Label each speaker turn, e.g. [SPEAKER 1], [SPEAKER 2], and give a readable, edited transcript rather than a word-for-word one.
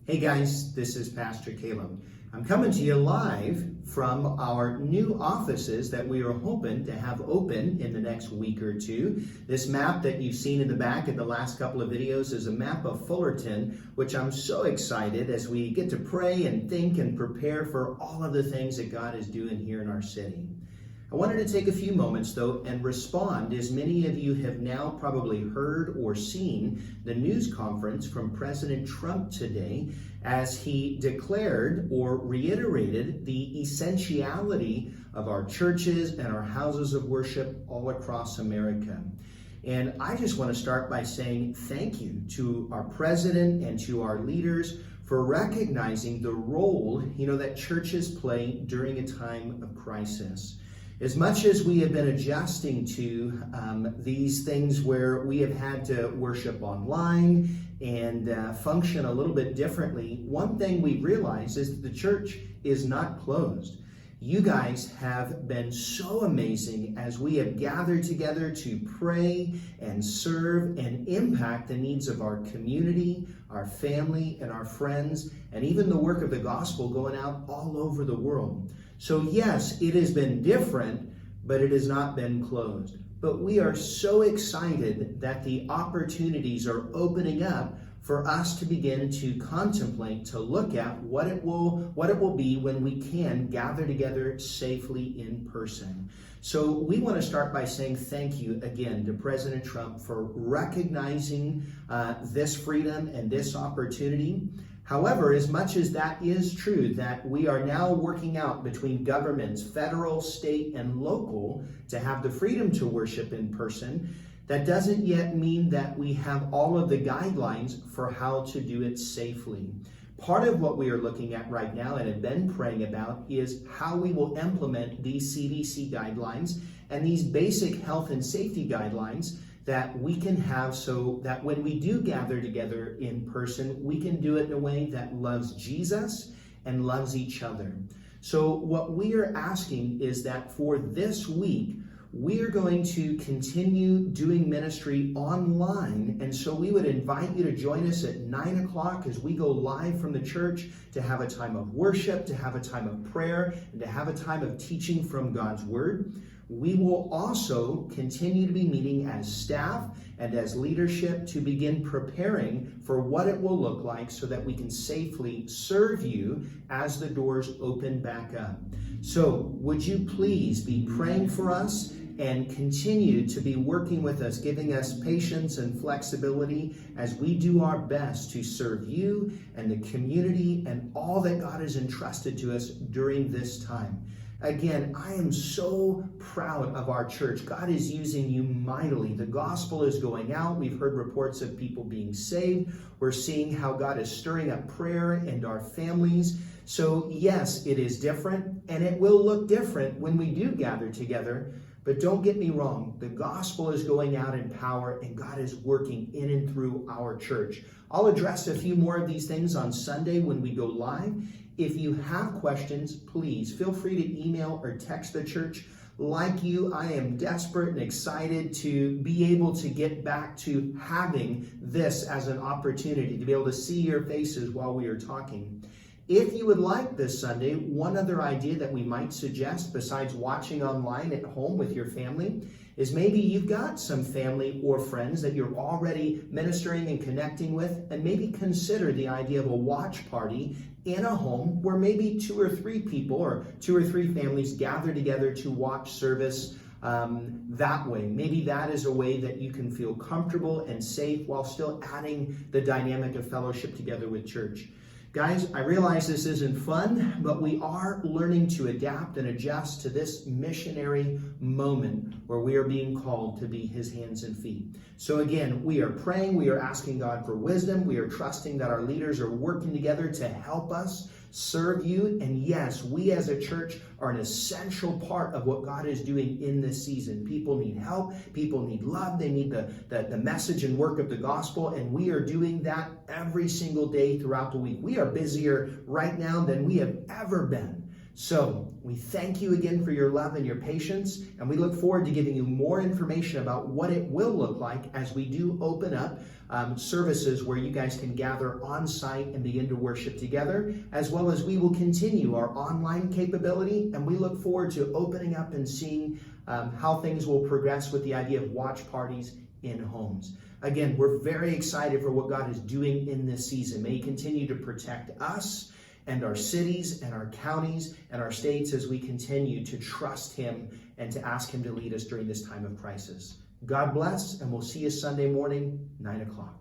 [SPEAKER 1] Hey guys, this is Pastor Caleb. I'm coming to you live from our new offices that we are hoping to have open in the next week or two. This map that you've seen in the back in the last couple of videos is a map of Fullerton, which I'm so excited as we get to pray and think and prepare for all of the things that God is doing here in our city. I wanted to take a few moments, though, and respond, as many of you have now probably heard or seen the news conference from President Trump today as he declared or reiterated the essentiality of our churches and our houses of worship all across America. And I just want to start by saying thank you to our president and to our leaders for recognizing the role, that churches play during a time of crisis. As much as we have been adjusting to these things where we have had to worship online and function a little bit differently, one thing we realize is that the church is not closed. You guys have been so amazing as we have gathered together to pray and serve and impact the needs of our community, our family, and our friends, and even the work of the gospel going out all over the world. So yes, it has been different, but it has not been closed. But we are so excited that the opportunities are opening up for us to begin to contemplate, to look at what it will be when we can gather together safely in person. So we want to start by saying thank you again to President Trump for recognizing this freedom and this opportunity. However, as much as that is true, that we are now working out between governments, federal, state, and local, to have the freedom to worship in person, that doesn't yet mean that we have all of the guidelines for how to do it safely. Part of what we are looking at right now and have been praying about is how we will implement these CDC guidelines and these basic health and safety guidelines that we can have so that when we do gather together in person, we can do it in a way that loves Jesus and loves each other. So what we are asking is that for this week, we are going to continue doing ministry online. And so we would invite you to join us at 9 o'clock as we go live from the church to have a time of worship, to have a time of prayer, and to have a time of teaching from God's Word. We will also continue to be meeting as staff and as leadership to begin preparing for what it will look like so that we can safely serve you as the doors open back up. So would you please be praying for us and continue to be working with us, giving us patience and flexibility as we do our best to serve you and the community and all that God has entrusted to us during this time. Again, I am so proud of our church. God is using you mightily. The gospel is going out. We've heard reports of people being saved. We're seeing how God is stirring up prayer in our families. So yes, it is different, and it will look different when we do gather together. But don't get me wrong, the gospel is going out in power, and God is working in and through our church. I'll address a few more of these things on Sunday when we go live. If you have questions, please feel free to email or text the church. Like you, I am desperate and excited to be able to get back to having this as an opportunity, to be able to see your faces while we are talking. If you would like this Sunday, one other idea that we might suggest besides watching online at home with your family is maybe you've got some family or friends that you're already ministering and connecting with, and maybe consider the idea of a watch party in a home where maybe 2 or 3 people or 2 or 3 families gather together to watch service that way. Maybe that is a way that you can feel comfortable and safe while still adding the dynamic of fellowship together with church. Guys, I realize this isn't fun, but we are learning to adapt and adjust to this missionary moment where we are being called to be His hands and feet. So again, we are praying, we are asking God for wisdom, we are trusting that our leaders are working together to help us serve you. And yes, we as a church are an essential part of what God is doing in this season. People need help, people need love, they need the message and work of the gospel, and we are doing that every single day throughout the week. We are busier right now than we have ever been. So we thank you again for your love and your patience, and we look forward to giving you more information about what it will look like as we do open up services where you guys can gather on site and begin to worship together, as well as we will continue our online capability, and we look forward to opening up and seeing how things will progress with the idea of watch parties in homes. Again, we're very excited for what God is doing in this season. May He continue to protect us and our cities and our counties and our states as we continue to trust Him and to ask Him to lead us during this time of crisis. God bless, and we'll see you Sunday morning, 9 o'clock.